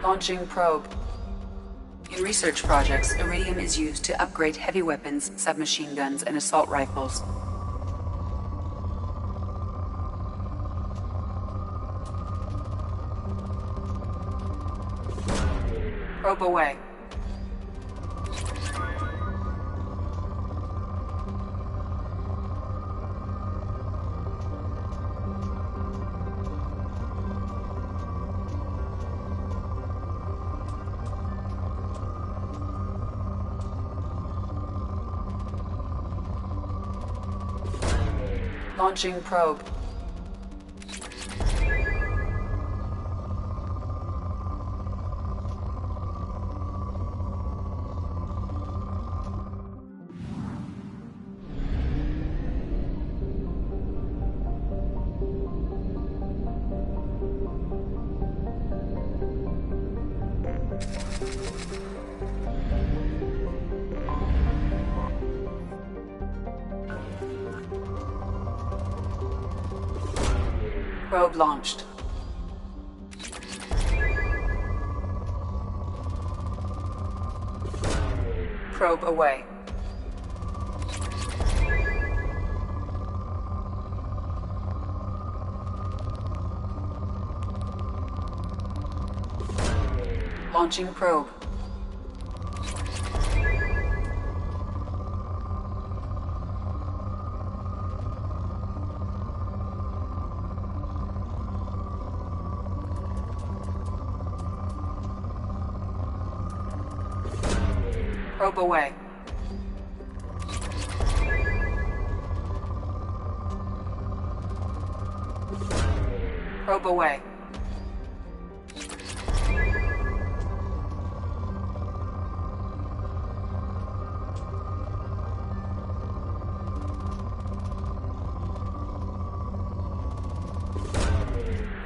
Launching probe. In research projects, iridium is used to upgrade heavy weapons, submachine guns, and assault rifles. Probe away. Launching probe. Probe launched. Probe away. Launching probe. Probe away. Probe away.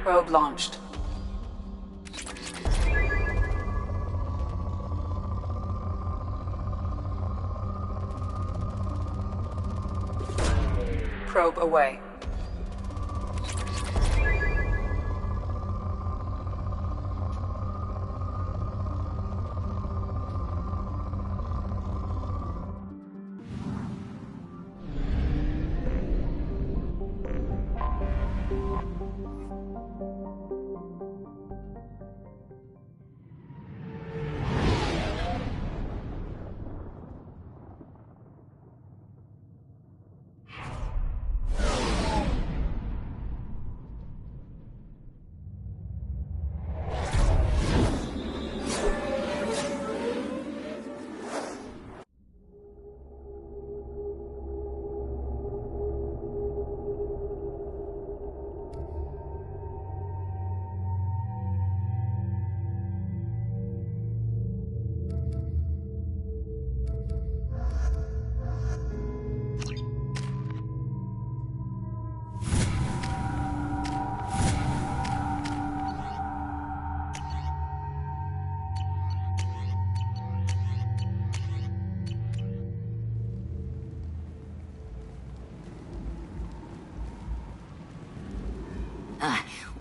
Probe launched. Probe away.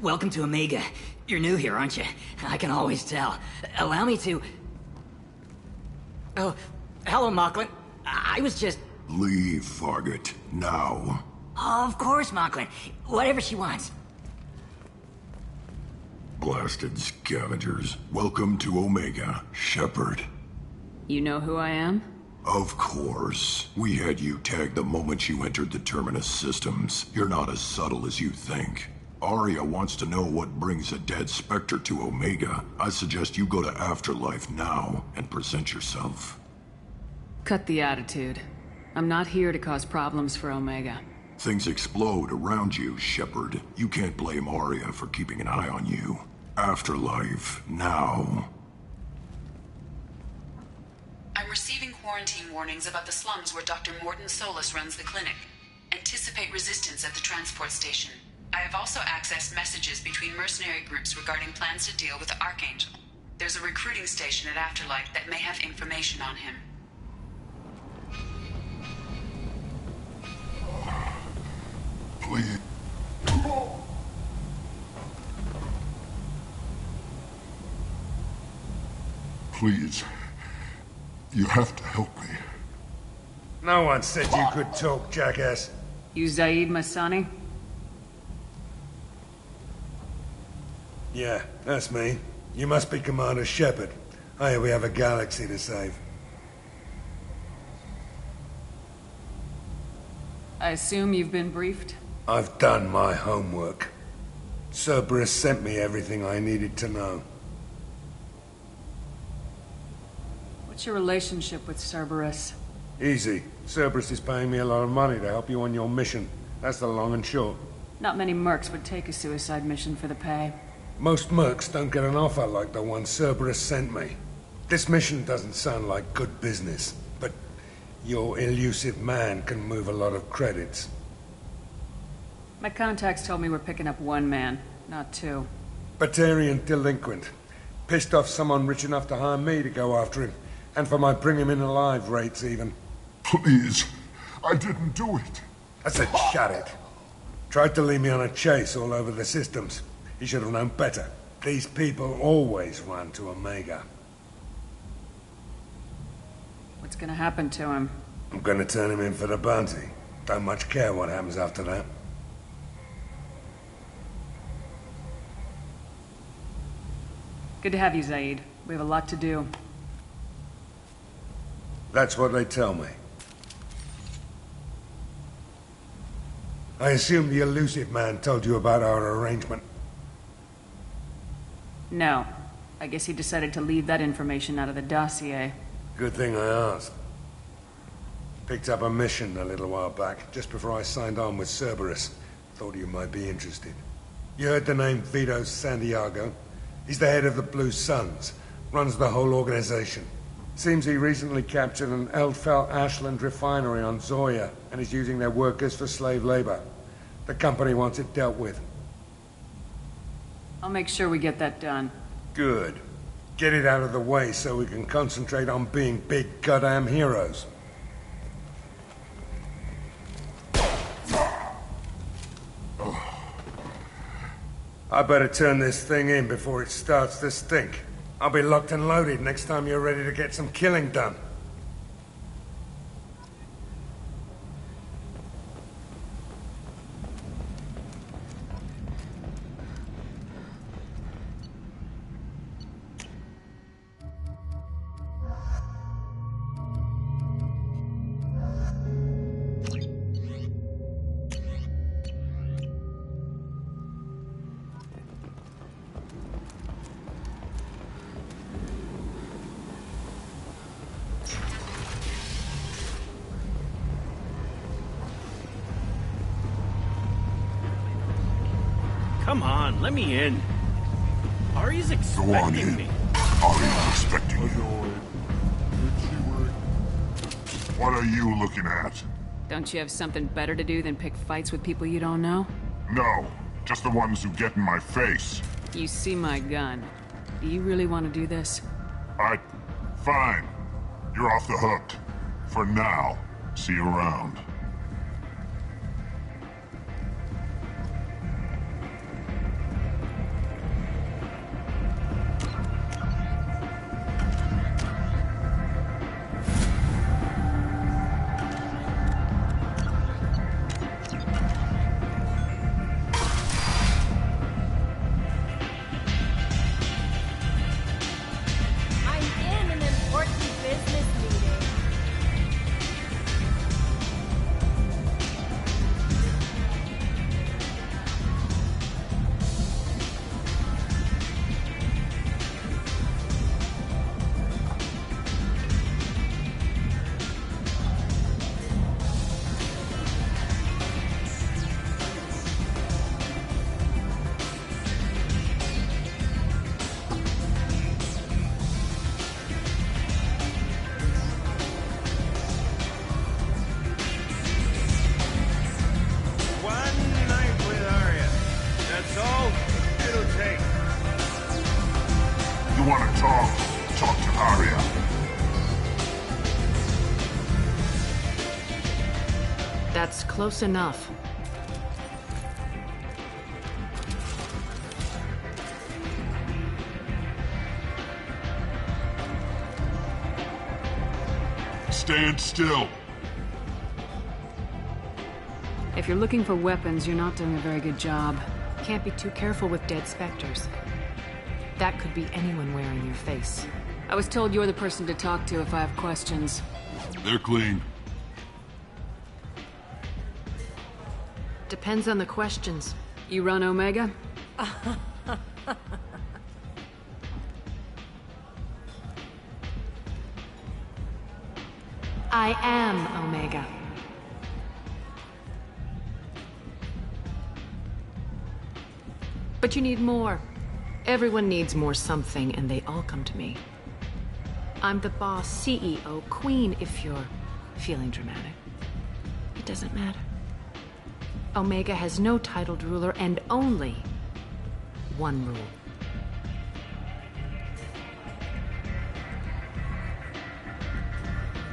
Welcome to Omega. You're new here, aren't you? I can always tell. Allow me to... Oh, hello, Mocklin. I was just... Leave, Fargate. Now. Of course, Mocklin. Whatever she wants. Blasted scavengers. Welcome to Omega, Shepard. You know who I am? Of course. We had you tagged the moment you entered the Terminus systems. You're not as subtle as you think. Arya wants to know what brings a dead Spectre to Omega. I suggest you go to Afterlife now and present yourself. Cut the attitude. I'm not here to cause problems for Omega. Things explode around you, Shepard. You can't blame Arya for keeping an eye on you. Afterlife, now. I'm receiving quarantine warnings about the slums where Dr. Mordin Solus runs the clinic. Anticipate resistance at the transport station. I have also accessed messages between mercenary groups regarding plans to deal with the Archangel. There's a recruiting station at Afterlife that may have information on him. Please. Please. You have to help me. No one said you could talk, jackass. You Zaid Masani? Yeah, that's me. You must be Commander Shepard. Hey, we have a galaxy to save. I assume you've been briefed? I've done my homework. Cerberus sent me everything I needed to know. What's your relationship with Cerberus? Easy. Cerberus is paying me a lot of money to help you on your mission. That's the long and short. Not many mercs would take a suicide mission for the pay. Most mercs don't get an offer like the one Cerberus sent me. This mission doesn't sound like good business, but your elusive man can move a lot of credits. My contacts told me we're picking up one man, not two. Batarian delinquent. Pissed off someone rich enough to hire me to go after him. And for my bring him in alive rates even. Please. I didn't do it. I said shut it. Tried to lead me on a chase all over the systems. He should have known better. These people always run to Omega. What's gonna happen to him? I'm gonna turn him in for the bounty. Don't much care what happens after that. Good to have you, Zaid. We have a lot to do. That's what they tell me. I assume the elusive man told you about our arrangement. No. I guess he decided to leave that information out of the dossier. Good thing I asked. Picked up a mission a little while back, just before I signed on with Cerberus. Thought you might be interested. You heard the name Vito Santiago? He's the head of the Blue Suns. Runs the whole organization. Seems he recently captured an Eldfell Ashland refinery on Zoya and is using their workers for slave labor. The company wants it dealt with. I'll make sure we get that done. Good. Get it out of the way so we can concentrate on being big goddamn heroes. I better turn this thing in before it starts to stink. I'll be locked and loaded next time you're ready to get some killing done. Come on, let me in. Ari's Go on expecting in. me. Ari's expecting you. What are you looking at? Don't you have something better to do than pick fights with people you don't know? No, just the ones who get in my face. You see my gun. Do you really want to do this? Fine. You're off the hook. For now. See you around. I'm in an important business meeting. One night with Arya. That's all it'll take. You want to talk? Talk to Arya. That's close enough. stand still. If you're looking for weapons, you're not doing a very good job. Can't be too careful with dead specters. That could be anyone wearing your face. I was told you're the person to talk to if I have questions. They're clean. Depends on the questions. You run Omega? I am Omega. But you need more. Everyone needs more something, and they all come to me. I'm the boss, CEO, queen, if you're feeling dramatic. It doesn't matter. Omega has no titled ruler and only one rule.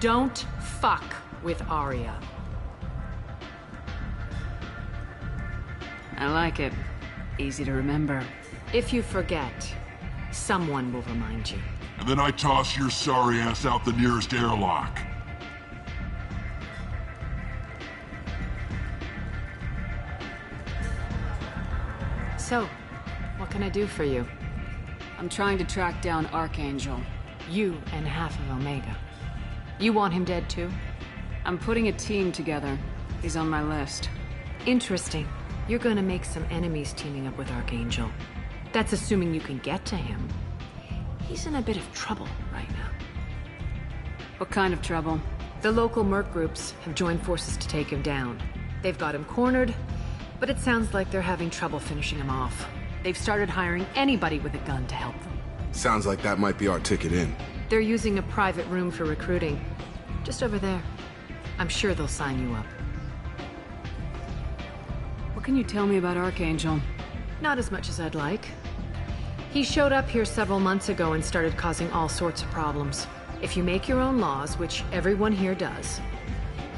Don't fuck with Arya. I like it. Easy to remember. If you forget, someone will remind you. And then I toss your sorry ass out the nearest airlock. So, what can I do for you? I'm trying to track down Archangel. You and half of Omega. You want him dead too? I'm putting a team together. He's on my list. Interesting. You're gonna make some enemies teaming up with Archangel. That's assuming you can get to him. He's in a bit of trouble right now. What kind of trouble? The local merc groups have joined forces to take him down. They've got him cornered, but it sounds like they're having trouble finishing him off. They've started hiring anybody with a gun to help them. Sounds like that might be our ticket in. They're using a private room for recruiting. Just over there. I'm sure they'll sign you up. What can you tell me about Archangel? Not as much as I'd like. He showed up here several months ago and started causing all sorts of problems. If you make your own laws, which everyone here does,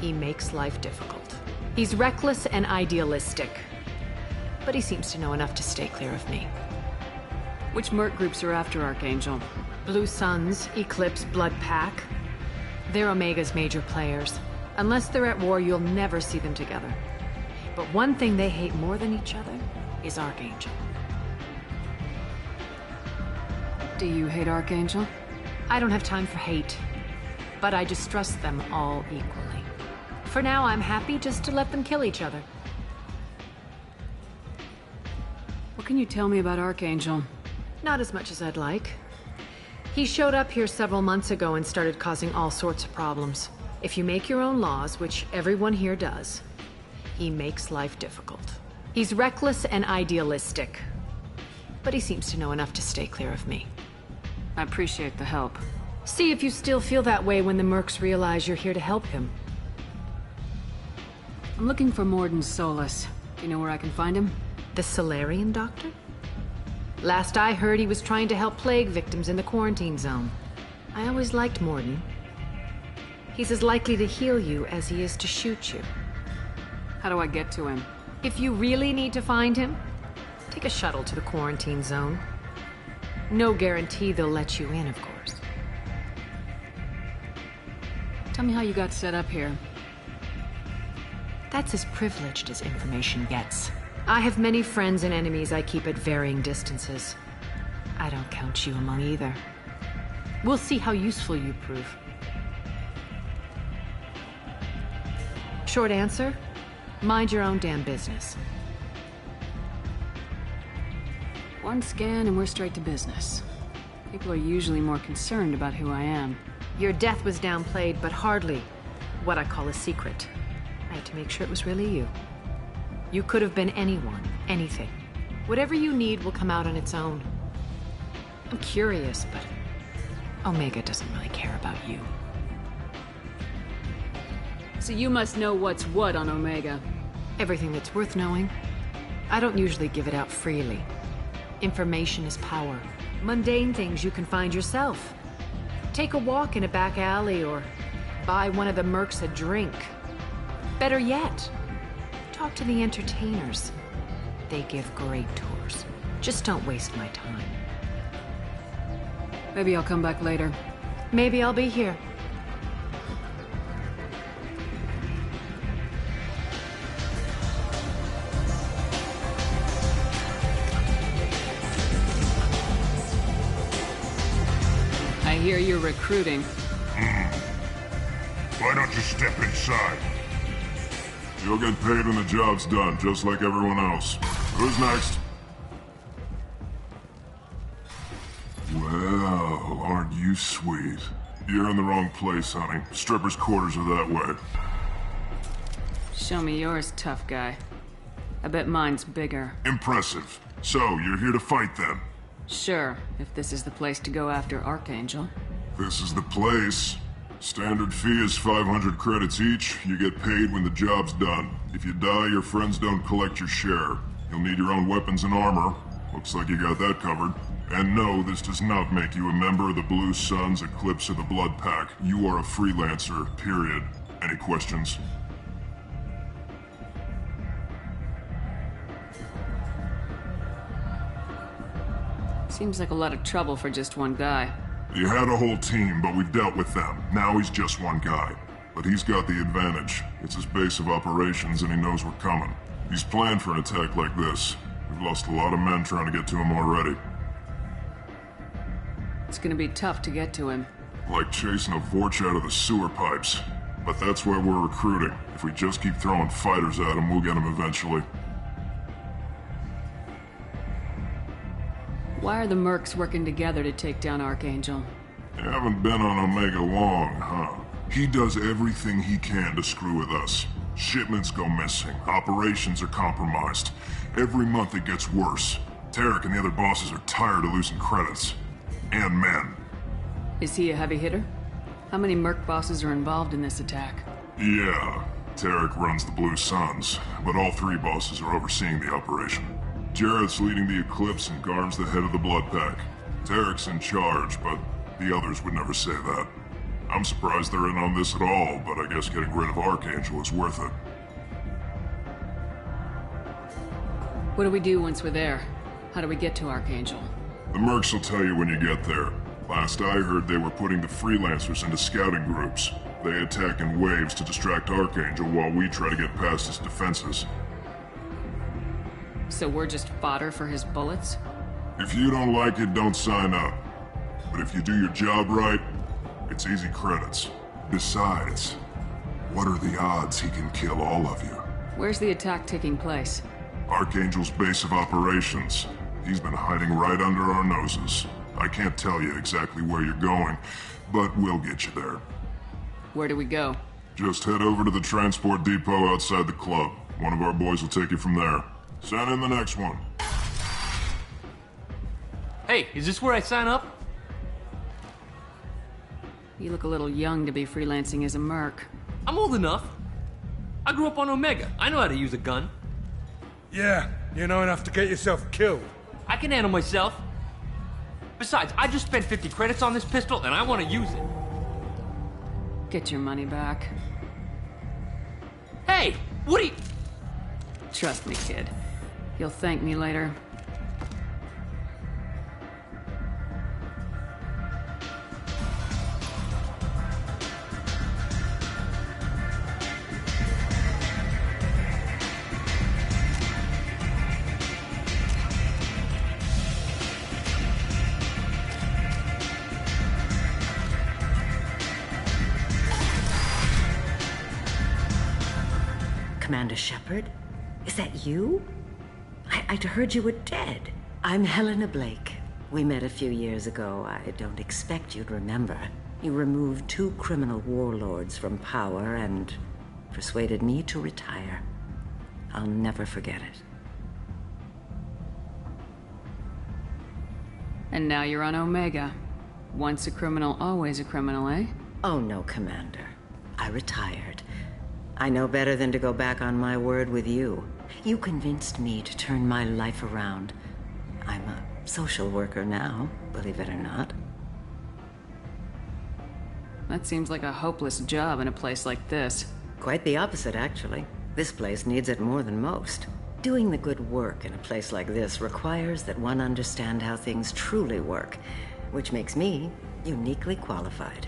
he makes life difficult. He's reckless and idealistic, but he seems to know enough to stay clear of me. Which merc groups are after Archangel? Blue Suns, Eclipse, Blood Pack. They're Omega's major players. Unless they're at war, you'll never see them together. But one thing they hate more than each other is Archangel. Do you hate Archangel? I don't have time for hate, but I distrust them all equally. For now, I'm happy just to let them kill each other. What can you tell me about Archangel? Not as much as I'd like. He showed up here several months ago and started causing all sorts of problems. If you make your own laws, which everyone here does, he makes life difficult. He's reckless and idealistic, but he seems to know enough to stay clear of me. I appreciate the help. See if you still feel that way when the mercs realize you're here to help him. I'm looking for Morden Solus. Do you know where I can find him? The Solarian doctor? Last I heard, he was trying to help plague victims in the quarantine zone. I always liked Morden. He's as likely to heal you as he is to shoot you. How do I get to him? If you really need to find him, take a shuttle to the quarantine zone. No guarantee they'll let you in, of course. Tell me how you got set up here. That's as privileged as information gets. I have many friends and enemies I keep at varying distances. I don't count you among either. We'll see how useful you prove. Short answer, mind your own damn business. One scan and we're straight to business. People are usually more concerned about who I am. Your death was downplayed, but hardly what I call a secret. I had to make sure it was really you. You could have been anyone, anything. Whatever you need will come out on its own. I'm curious, but Omega doesn't really care about you. So you must know what's what on Omega. Everything that's worth knowing. I don't usually give it out freely. Information is power. Mundane things you can find yourself. Take a walk in a back alley or buy one of the mercs a drink. Better yet, talk to the entertainers. They give great tours. Just don't waste my time. Maybe I'll come back later. Maybe I'll be here. hear you're recruiting. Why don't you step inside? You'll get paid when the job's done, just like everyone else. Who's next? Well, aren't you sweet? You're in the wrong place, honey. Strippers' quarters are that way. Show me yours, tough guy. I bet mine's bigger. Impressive. So, you're here to fight then? Sure, if this is the place to go after Archangel. This is the place. Standard fee is 500 credits each. You get paid when the job's done. If you die, your friends don't collect your share. You'll need your own weapons and armor. Looks like you got that covered. And no, this does not make you a member of the Blue Suns, Eclipse, or the Blood Pack. You are a freelancer, period. Any questions? Seems like a lot of trouble for just one guy. You had a whole team, but we've dealt with them. Now he's just one guy. But he's got the advantage. It's his base of operations and he knows we're coming. He's planned for an attack like this. We've lost a lot of men trying to get to him already. It's gonna be tough to get to him. Like chasing a Vorch out of the sewer pipes. But that's why we're recruiting. If we just keep throwing fighters at him, we'll get him eventually. Why are the mercs working together to take down Archangel? You haven't been on Omega long, huh? He does everything he can to screw with us. Shipments go missing. Operations are compromised. Every month it gets worse. Tarek and the other bosses are tired of losing credits. And men. Is he a heavy hitter? How many merc bosses are involved in this attack? Yeah, Tarek runs the Blue Suns, but all three bosses are overseeing the operation. Jarrett's leading the Eclipse and Garm's the head of the Blood Pack. Tarek's in charge, but the others would never say that. I'm surprised they're in on this at all, but I guess getting rid of Archangel is worth it. What do we do once we're there? How do we get to Archangel? The mercs will tell you when you get there. Last I heard, they were putting the freelancers into scouting groups. They attack in waves to distract Archangel while we try to get past his defenses. So we're just fodder for his bullets? If you don't like it, don't sign up. But if you do your job right, it's easy credits. Besides, what are the odds he can kill all of you? Where's the attack taking place? Archangel's base of operations. He's been hiding right under our noses. I can't tell you exactly where you're going, but we'll get you there. Where do we go? Just head over to the transport depot outside the club. One of our boys will take you from there. Send in the next one. Hey, is this where I sign up? You look a little young to be freelancing as a merc. I'm old enough. I grew up on Omega. I know how to use a gun. Yeah, you know enough to get yourself killed. I can handle myself. Besides, I just spent 50 credits on this pistol and I want to use it. Get your money back. Hey, what are you... Trust me, kid. You'll thank me later. Commander Shepard? Is that you? I'd heard you were dead. I'm Helena Blake. We met a few years ago. I don't expect you'd remember. You removed 2 criminal warlords from power and persuaded me to retire. I'll never forget it. And now you're on Omega. Once a criminal, always a criminal, eh? Oh no, Commander. I retired. I know better than to go back on my word with you. You convinced me to turn my life around. I'm a social worker now, believe it or not. That seems like a hopeless job in a place like this. Quite the opposite, actually. This place needs it more than most. Doing the good work in a place like this requires that one understand how things truly work, which makes me uniquely qualified.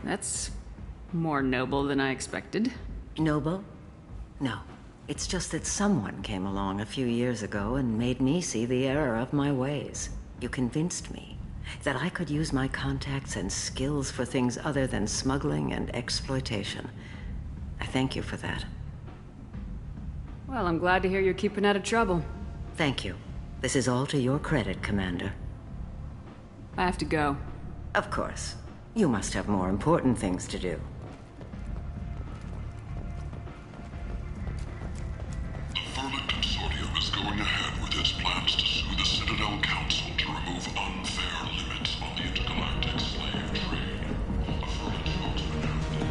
That's more noble than I expected. Noble? No. It's just that someone came along a few years ago and made me see the error of my ways. You convinced me that I could use my contacts and skills for things other than smuggling and exploitation. I thank you for that. Well, I'm glad to hear you're keeping out of trouble. Thank you. This is all to your credit, Commander. I have to go. Of course. You must have more important things to do. The Vermin Consortium is going ahead with its plans to sue the Citadel Council to remove unfair limits on the intergalactic slave trade. A Vermin spokesman.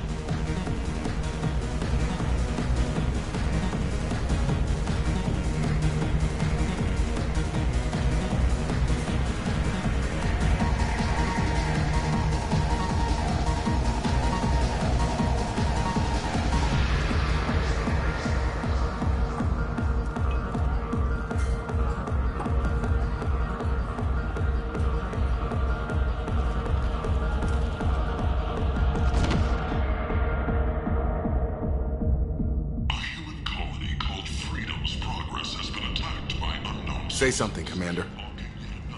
Say something, Commander.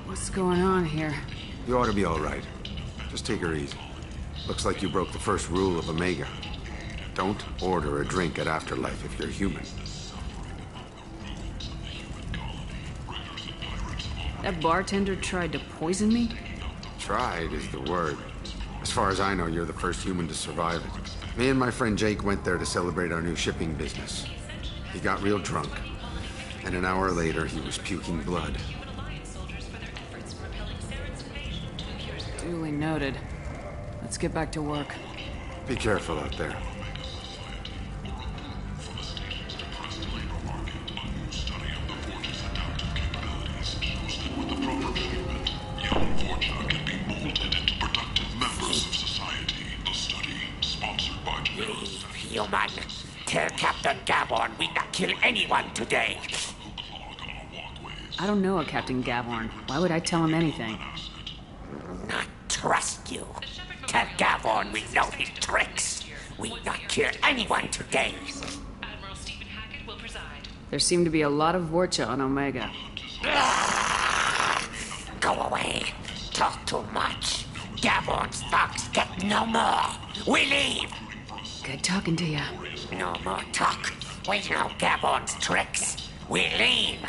What's going on here? You ought to be all right. Just take her easy. Looks like you broke the first rule of Omega. Don't order a drink at Afterlife if you're human. That bartender tried to poison me? Tried is the word. As far as I know, you're the first human to survive it. Me and my friend Jake went there to celebrate our new shipping business. He got real drunk. And an hour later, he was puking blood. Duly noted. Let's get back to work. Be careful out there. Human. Tell Captain Gavorn we not kill anyone today. I don't know a Captain Gavorn. Why would I tell him anything? Not trust you. Tell Gavorn we know his tricks. We not kill anyone today. There seem to be a lot of Vorcha on Omega. Go away. Talk too much. Gavorn's thugs get no more. We leave. Good talking to you. No more talk. We know Gavorn's tricks. We leave.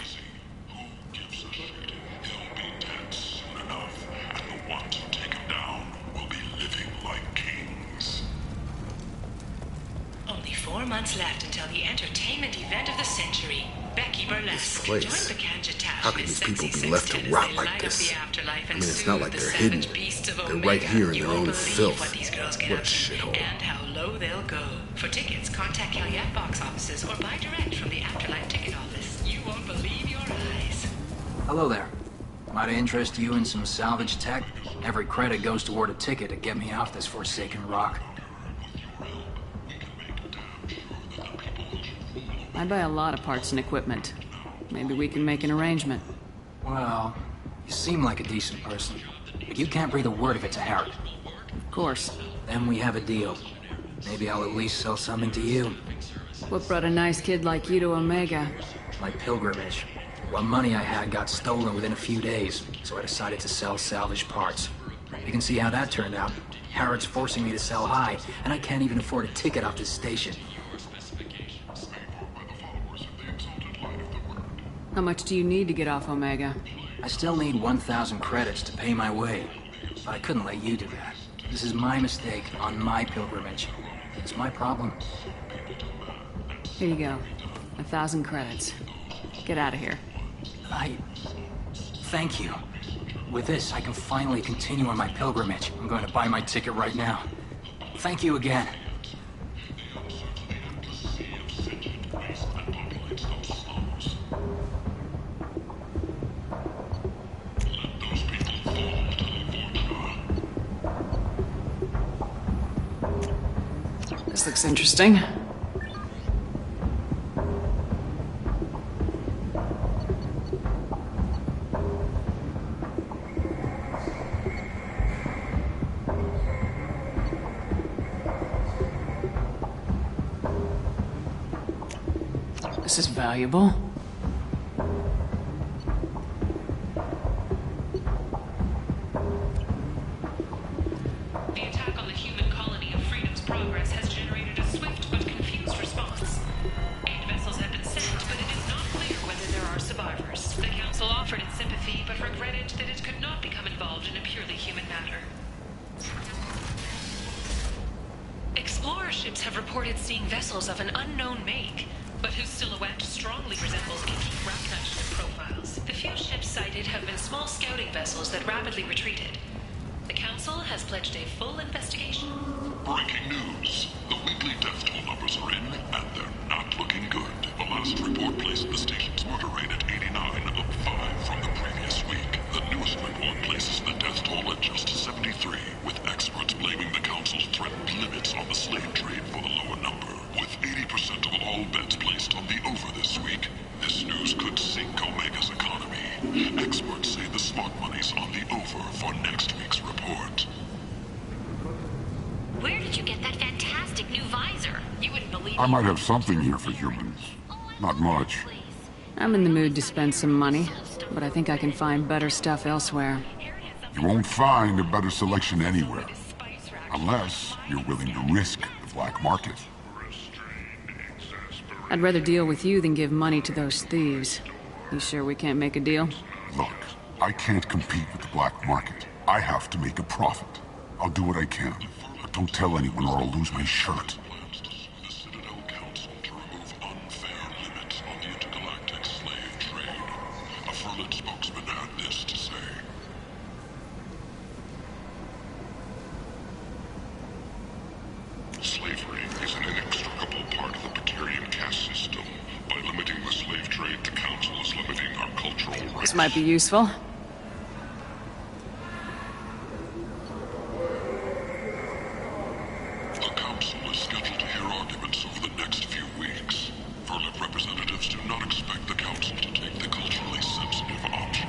Only 4 months left until the entertainment event of the century. Becky Burlesque. This place. How can these people be left to rot like this? I mean, it's not like they're hidden. They're right here in their own filth. What a shithole. And how low they'll go. For tickets, contact Calyette box offices or buy direct from the Afterlife ticket office. You won't believe your eyes. Hello there. Might I interest you in some salvage tech? Every credit goes toward a ticket to get me off this forsaken rock. I buy a lot of parts and equipment. Maybe we can make an arrangement. Well, you seem like a decent person, but you can't breathe a word of it to Harry. Of course. Then we have a deal. Maybe I'll at least sell something to you. What brought a nice kid like you to Omega? My pilgrimage. What money I had got stolen within a few days, so I decided to sell salvage parts. You can see how that turned out. Harrod's forcing me to sell high, and I can't even afford a ticket off this station. How much do you need to get off Omega? I still need 1,000 credits to pay my way, but I couldn't let you do that. This is my mistake on my pilgrimage. It's my problem. Here you go. 1,000 credits. Get out of here. Thank you. With this, I can finally continue on my pilgrimage. I'm going to buy my ticket right now. Thank you again. This looks interesting. This is valuable. The attack on the human colony of Freedom's Progress has generated a swift but confused response. 8 vessels have been sent, but it is not clear whether there are survivors. The Council offered its sympathy, but regretted that it could not become involved in a purely human matter. Explorer ships have reported seeing vessels of an unknown make, but whose silhouette strongly resembles Kinky Rachna ship profiles. The few ships sighted have been small scouting vessels that rapidly retreated. The Council has pledged a full investigation. Breaking news. The weekly death toll numbers are in, and they're not looking good. The last report placed the station's murder rate at 89, up 5 from the previous week. The newest report places the death toll at just 73, with experts blaming the Council's threatened limits on the slave trade for the lower number. With 80% of all bets placed on the over this week, this news could sink Omega's economy. Experts say the smart money's on the over for next week's report. Where did you get that fantastic new visor? You wouldn't believe I might have something here for humans. Not much. I'm in the mood to spend some money, but I think I can find better stuff elsewhere. You won't find a better selection anywhere. Unless you're willing to risk the black market. I'd rather deal with you than give money to those thieves. You sure we can't make a deal? Look, I can't compete with the black market. I have to make a profit. I'll do what I can. But don't tell anyone or I'll lose my shirt. The Citadel Council to remove unfair limits on the intergalactic slave trade. A Furlet spokesman had this to say. Slavery is an inextricable part of the Precarian caste system. By limiting the slave trade, the Council is limiting our cultural rights. This might be useful. The Council is scheduled to hear arguments over the next few weeks. Furlet representatives do not expect the Council to take the culturally sensitive option.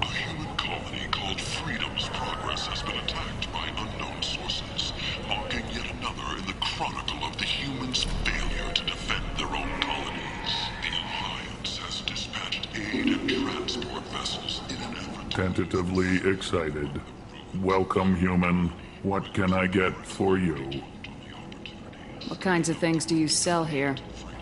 A human colony called Freedom's Progress has been attacked by unknown sources, marking yet another in the chronicle of the humans' failure to defend their own colonies. The Alliance has dispatched aid and transport vessels in an effort to... Tentatively excited. Welcome, human. What can I get for you? What kinds of things do you sell here?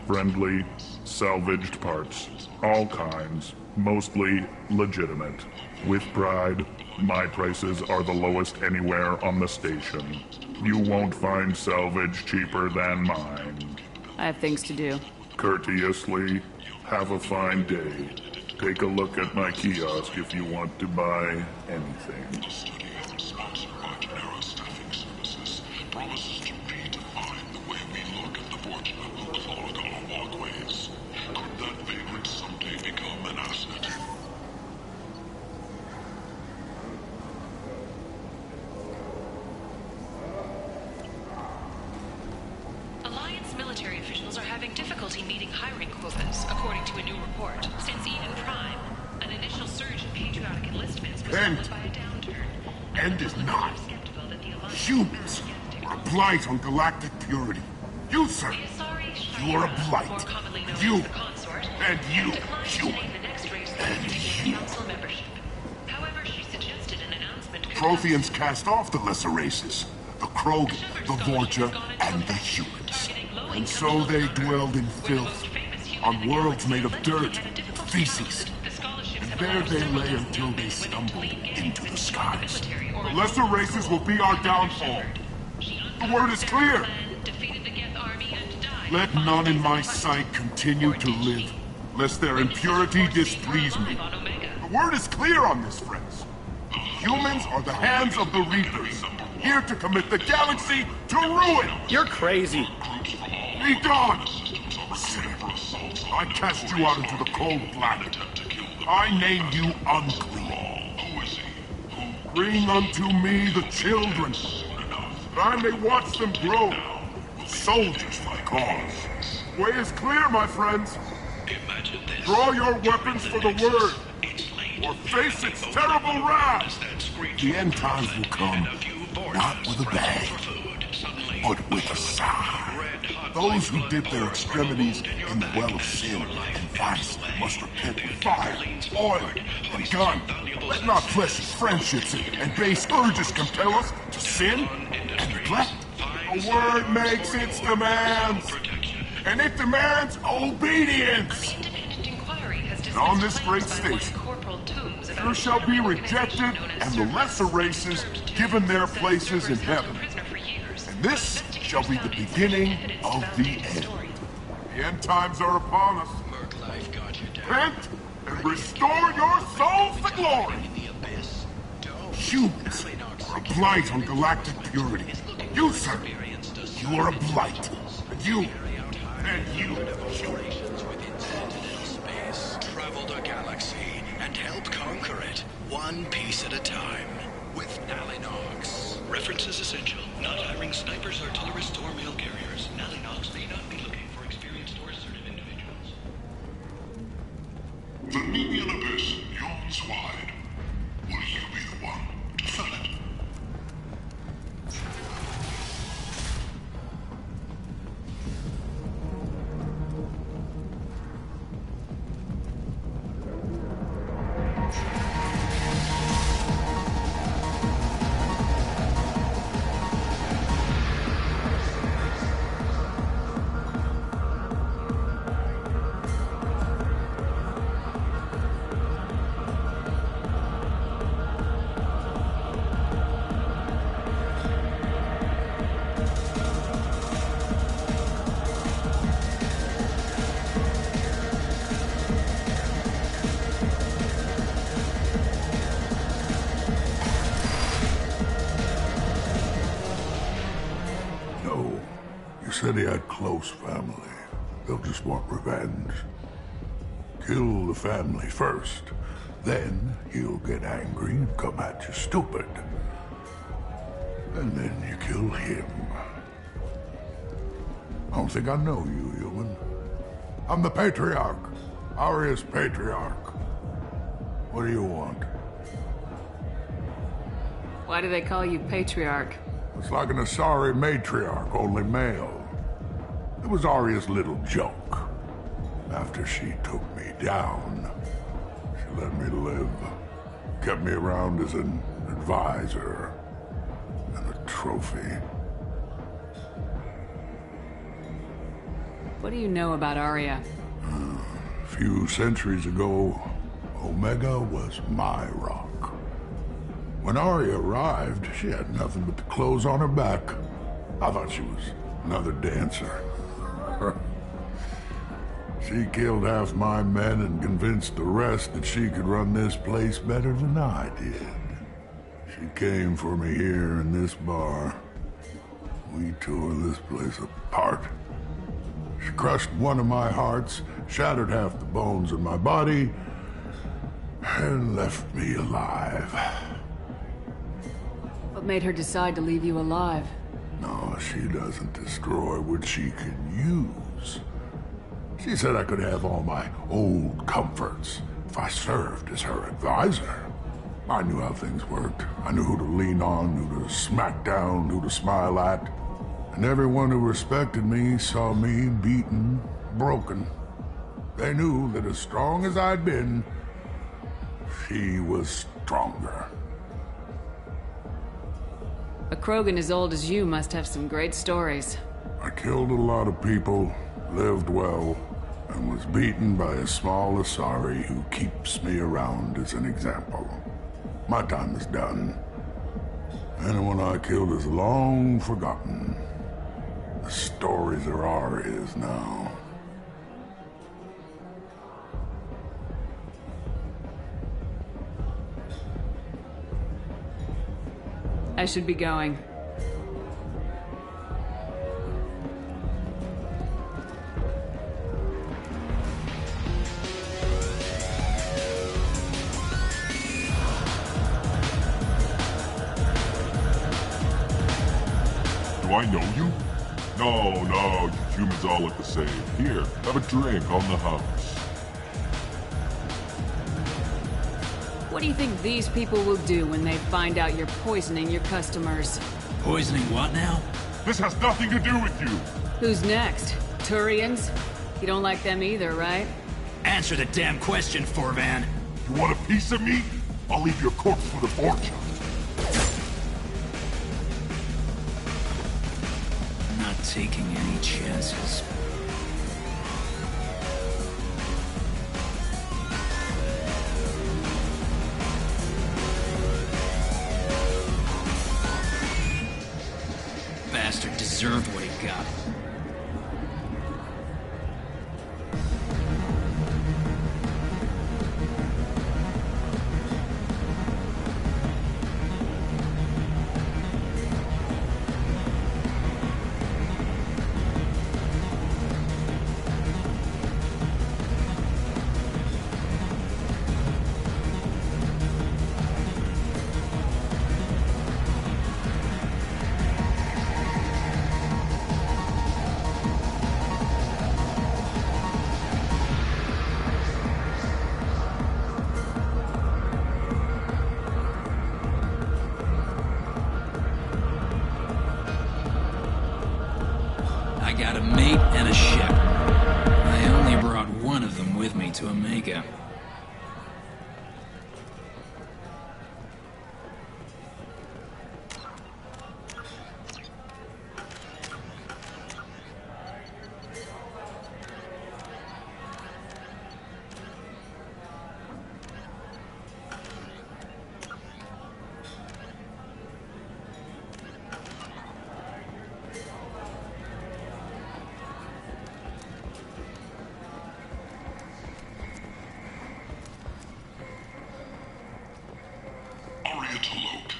Friendly, salvaged parts. All kinds. Mostly legitimate. With pride, my prices are the lowest anywhere on the station. You won't find salvage cheaper than mine. I have things to do. Courteously, have a fine day. Take a look at my kiosk if you want to buy anything. study effort sponsored by Genera Staffing Services promises to redefine the way we look at the fortunate who clog our walkways. Could that vagrant someday become an asset? Alliance military officials are having difficulty meeting hiring quotas, according to a new report. Since Eden Prime, an initial surge in patriotic enlistments was followed by a downturn. End is not. Humans are a blight on galactic purity. You, sir, you are a blight. You, and you, human, and you. However, she suggested an announcement could Protheans cast off the lesser races, the Krogan, the Vorcha, and the humans. And so they dwelled in filth, on worlds made of dirt, feces. And there they lay until they stumbled into the skies. The lesser races will be our downfall. The word is clear. Let none in my sight continue to live, lest their impurity displease me. The word is clear on this, friends. Humans are the hands of the Reapers, here to commit the galaxy to ruin! You're crazy. Be gone! Sinner, I cast you out into the cold planet. I name you unclean. Bring unto me the children, that I may watch them grow. Soldiers for the cause. Way is clear, my friends. Draw your weapons for the word, or face its terrible wrath. The end times will come, not with a bang, but with a sigh. Those who dip their extremities in the well of sin and vice must repent with fire, oil, and gun. Let not flesh's friendships and base urges compel us to sin and neglect. A word makes its demands, and it demands obedience. And on this great station, there shall be rejected and the lesser races given their places in heaven. And this shall be the beginning of the end. The end times are upon us. Repent and restore your souls to glory. Humans are a blight on galactic purity. You, sir, you are a blight. And you, human. Travel the galaxy and help conquer it, one piece at a time, with Nalinox. References essential. Not hiring snipers, artillerists, or mail carriers. Nalinox may not be looking for experienced or assertive individuals. The Nemean abyss yawns wide. Will you be the one to fill it? Said he had close family. They'll just want revenge. Kill the family first. Then he'll get angry and come at you stupid. And then you kill him. I don't think I know you, human. I'm the Patriarch. Aria's Patriarch. What do you want? Why do they call you Patriarch? It's like an Asari matriarch, only male. It was Aria's little joke. After she took me down, she let me live. Kept me around as an advisor and a trophy. What do you know about Aria? A few centuries ago, Omega was my rock. When Aria arrived, she had nothing but the clothes on her back. I thought she was another dancer. She killed half my men and convinced the rest that she could run this place better than I did. She came for me here in this bar. We tore this place apart. She crushed one of my hearts, shattered half the bones in my body, and left me alive. What made her decide to leave you alive? No, she doesn't destroy what she can use. She said I could have all my old comforts if I served as her advisor. I knew how things worked. I knew who to lean on, who to smack down, who to smile at. And everyone who respected me saw me beaten, broken. They knew that as strong as I'd been, she was stronger. A Krogan as old as you must have some great stories. I killed a lot of people, lived well, and was beaten by a small Asari who keeps me around as an example. My time is done. Anyone I killed is long forgotten. The stories are Aria's now. I should be going. Do I know you? No, you humans all look the same. Here, have a drink on the house. What do you think these people will do when they find out you're poisoning your customers? Poisoning what now? This has nothing to do with you! Who's next? Turians? You don't like them either, right? Answer the damn question, Forvan. You want a piece of me? I'll leave your corpse with a fortune. Not taking any chances. Bastard deserved what he got. I got a mate and a ship. I only brought one of them with me to Omega.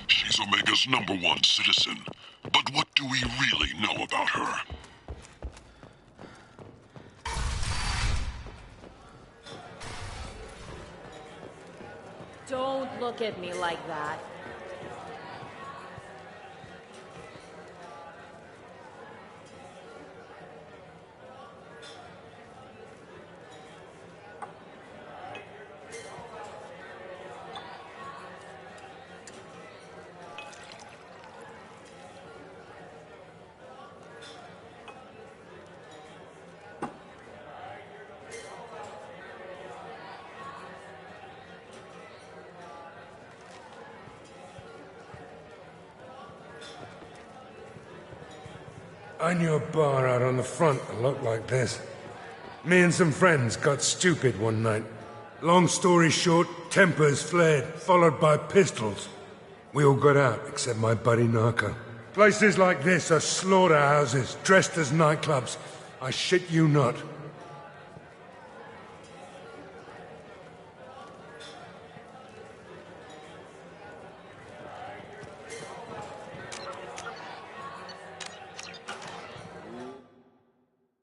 She's Omega's #1 citizen. But what do we really know about her? Don't look at me like that. I knew a bar out on the front that looked like this. Me and some friends got stupid one night. Long story short, tempers flared, followed by pistols. We all got out, except my buddy Narco. Places like this are slaughterhouses, dressed as nightclubs. I shit you not.